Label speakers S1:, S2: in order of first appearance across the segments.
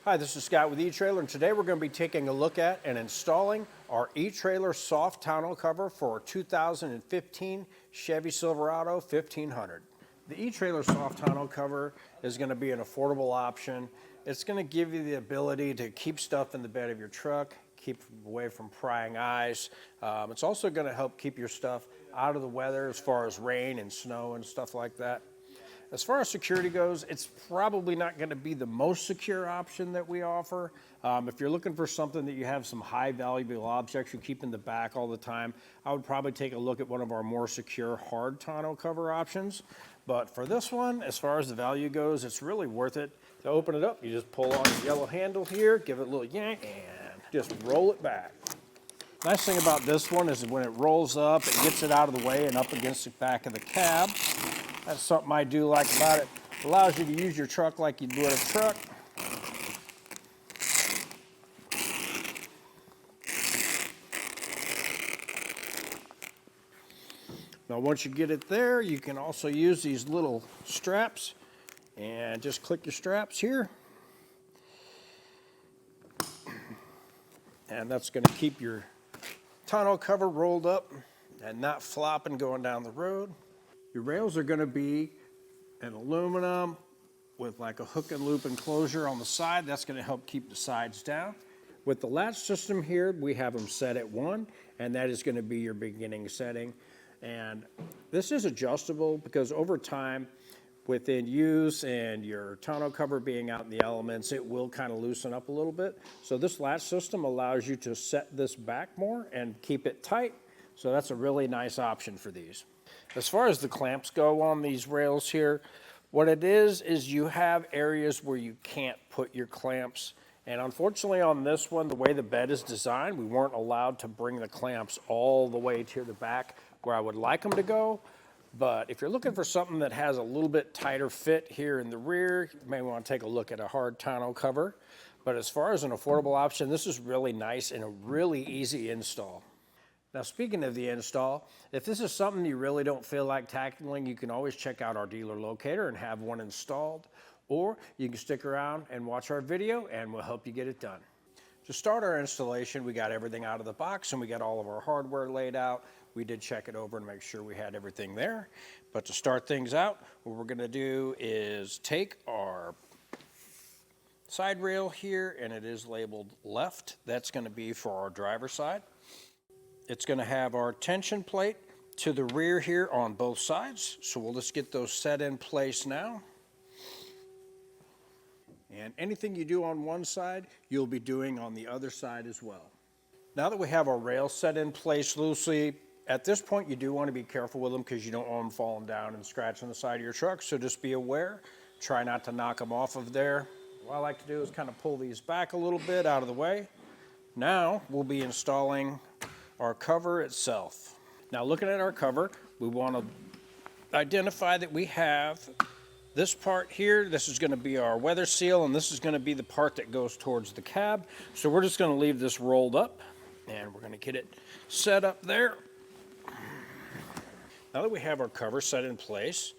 S1: Hi, this is Scott with eTrailer, and today we're going to be taking a look at and installing our eTrailer soft tonneau cover for our 2015 Chevy Silverado 1500. The eTrailer soft tonneau cover is going to be an affordable option. It's going to give you the ability to keep stuff in the bed of your truck, keep away from prying eyes. It's also going to help keep your stuff out of the weather as far as rain and snow and stuff like that. As far as security goes, it's probably not going to be the most secure option that we offer. If you're looking for something that you have some high valuable objects you keep in the back all the time, I would probably take a look at one of our more secure hard tonneau cover options. But for this one, as far as the value goes, it's really worth it. To open it up, you just pull on the yellow handle here, give it a little yank, and just roll it back. Nice thing about this one is when it rolls up, it gets it out of the way and up against the back of the cab. That's something I do like about it. It allows you to use your truck like you would a truck. Now once you get it there, you can also use these little straps and just click your straps here. And that's going to keep your tonneau cover rolled up and not flopping going down the road. Your rails are going to be an aluminum with like a hook and loop enclosure on the side. That's going to help keep the sides down. With the latch system here, we have them set at 1, and that is going to be your beginning setting. And this is adjustable because over time, within use and your tonneau cover being out in the elements, it will kind of loosen up a little bit. So this latch system allows you to set this back more and keep it tight. So that's a really nice option for these. As far as the clamps go on these rails here, what it is you have areas where you can't put your clamps. And unfortunately on this one, the way the bed is designed, we weren't allowed to bring the clamps all the way to the back where I would like them to go. But if you're looking for something that has a little bit tighter fit here in the rear, you may want to take a look at a hard tonneau cover. But as far as an affordable option, this is really nice and a really easy install. Now, speaking of the install, if this is something you really don't feel like tackling, you can always check out our dealer locator and have one installed, or you can stick around and watch our video and we'll help you get it done. To start our installation, we got everything out of the box and we got all of our hardware laid out. We did check it over and make sure we had everything there. But to start things out, what we're gonna do is take our side rail here, and it is labeled left. That's gonna be for our driver's side. It's going to have our tension plate to the rear here on both sides. So we'll just get those set in place now. And anything you do on one side, you'll be doing on the other side as well. Now that we have our rails set in place loosely, at this point you do want to be careful with them because you don't want them falling down and scratching the side of your truck. So just be aware. Try not to knock them off of there. What I like to do is kind of pull these back a little bit out of the way. Now we'll be installing our cover itself. Now looking at our cover, we want to identify that we have this part here. This is going to be our weather seal, and this is going to be the part that goes towards the cab. So we're just going to leave this rolled up, and we're going to get it set up there. Now that we have our cover set in place,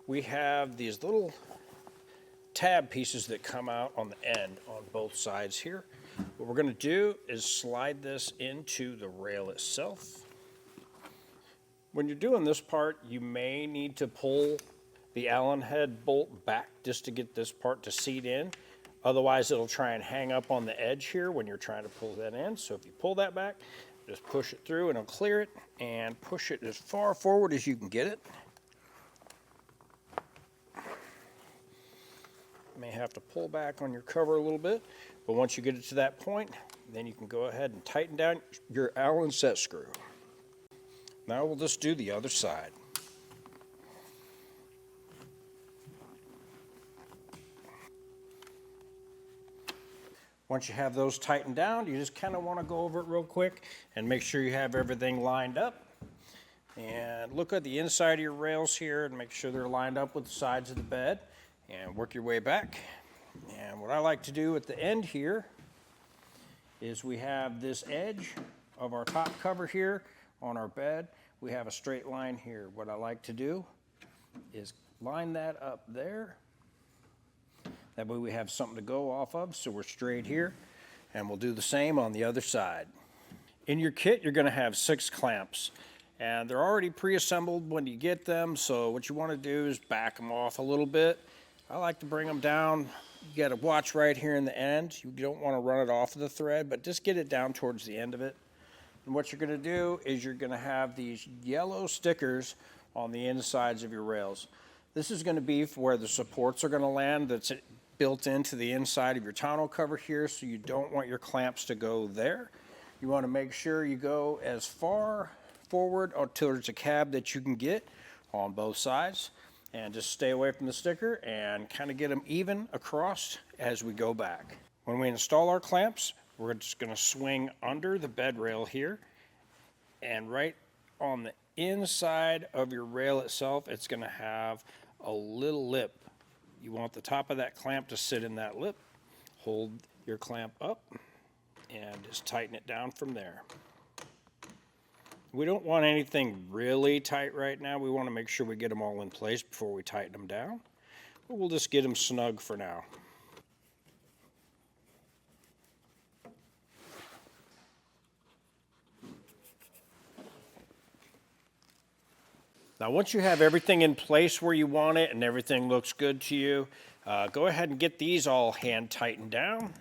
S1: we have these little tab pieces that come out on the end on both sides here. What we're going to do is slide this into the rail itself. When you're doing this part, you may need to pull the Allen head bolt back just to get this part to seat in. Otherwise, it'll try and hang up on the edge here when you're trying to pull that in. So if you pull that back, just push it through and it'll clear it, and push it as far forward as you can get it. You may have to pull back on your cover a little bit. But once you get it to that point, then you can go ahead and tighten down your Allen set screw. Now we'll just do the other side. Once you have those tightened down, you just kind of want to go over it real quick and make sure you have everything lined up. And look at the inside of your rails here and make sure they're lined up with the sides of the bed, and work your way back. And what I like to do at the end here is we have this edge of our top cover here on our bed. We have a straight line here. What I like to do is line that up there That way we have something to go off of, so we're straight here. And we'll do the same on the other side. In your kit, you're gonna have 6 clamps. And they're already pre-assembled when you get them, so what you wanna do is back them off a little bit. I like to bring them down. You gotta watch right here in the end. You don't wanna run it off of the thread, but just get it down towards the end of it. And what you're gonna do is you're gonna have these yellow stickers on the insides of your rails. This is gonna be for where the supports are gonna land. That's built into the inside of your tonneau cover here, so you don't want your clamps to go there. You wanna make sure you go as far forward or towards the cab that you can get on both sides, and just stay away from the sticker and kind of get them even across as we go back. When we install our clamps, we're just going to swing under the bed rail here, and right on the inside of your rail itself, it's going to have a little lip. You want the top of that clamp to sit in that lip. Hold your clamp up and just tighten it down from there. We don't want anything really tight right now. We want to make sure we get them all in place before we tighten them down. But we'll just get them snug for now. Now, once you have everything in place where you want it and everything looks good to you, go ahead and get these all hand tightened down.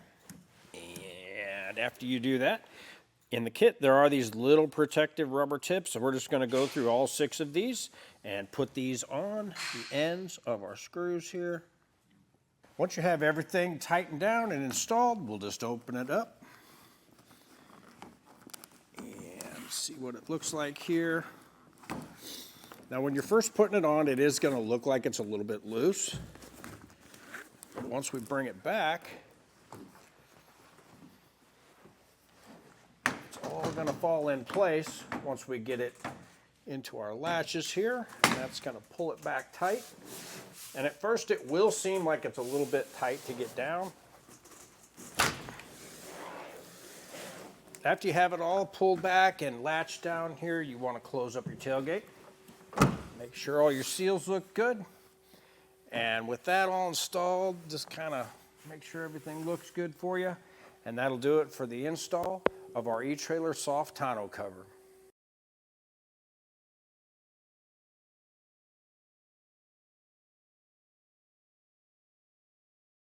S1: And after you do that, in the kit, there are these little protective rubber tips, so we're just going to go through all 6 of these and put these on the ends of our screws here. Once you have everything tightened down and installed, we'll just open it up and see what it looks like here. Now, when you're first putting it on, it is going to look like it's a little bit loose. But once we bring it back, all going to fall in place once we get it into our latches here. That's going to pull it back tight. And at first it will seem like it's a little bit tight to get down. After you have it all pulled back and latched down here, you want to close up your tailgate. Make sure all your seals look good. And with that all installed, just kind of make sure everything looks good for you. And that'll do it for the install of our eTrailer soft tonneau cover.